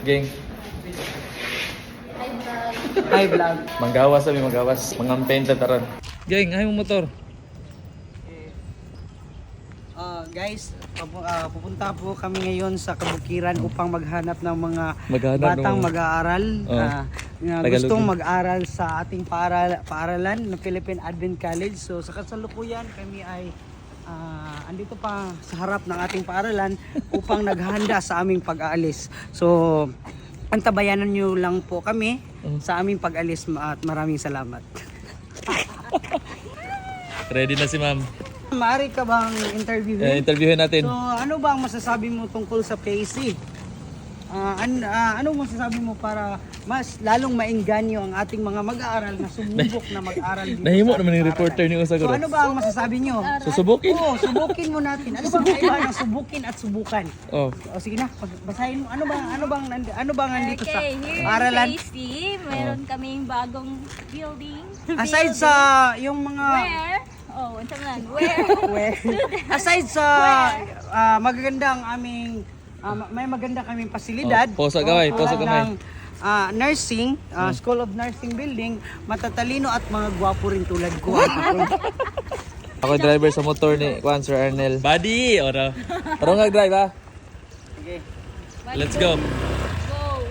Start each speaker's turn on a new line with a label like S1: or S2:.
S1: Gang.
S2: Hi vlog.
S1: Manggawas kami, manggawas. Mangampen ta taron. Gang, ay mo motor.
S2: Guys, pupunta po kami ngayon sa Kabukiran upang maghanap ng mga
S1: Maghanap
S2: batang
S1: ng-
S2: mag-aaral na
S1: Tagalog
S2: gustong
S1: yun.
S2: mag-aral sa ating paaralan ng Philippine Advent College. So sa kasalukuyan kami ay andito pa sa harap ng ating paaralan upang naghahanda sa aming pag-aalis. So antabayanan nyo lang po kami sa aming pag-alis at maraming salamat.
S1: Ready na si ma'am.
S2: Maaari ka bang interviewin?
S1: Interviewin natin.
S2: So, ano ba ang masasabi mo tungkol sa PAC? Ano masasabi mo para mas lalong maengganyo ang ating mga mag-aaral na sumubok na mag-aral dito?
S1: Nahimo
S2: sa
S1: naman yung
S2: ating
S1: reporter niyo sa
S2: paaralan? So,
S1: guro.
S2: ano ba ang masasabi nyo?
S1: Susubukin.
S2: Oo, subukin mo natin. Ano bang kaiba ng subukin at subukan?
S1: Oh.
S2: O sige na, basahin mo. Ano bang nandito sa
S3: Okay, here
S2: paaralan?
S3: in KC, meron kaming bagong building.
S2: Aside sa yung mga
S3: Where? Oh, unsa man? Where?
S2: aside sa magaganda ang aming may maganda kaming pasilidad.
S1: Posa gamay, posa
S2: tulad
S1: gamay.
S2: ng, nursing, School of Nursing building, matatalino at mga gwapo rin tulad ko.
S1: Ako driver sa motor ni Juan Sir Arnel. Buddy, ora. Parang nag-drive ha.
S2: Okay.
S1: Let's go.
S3: Go!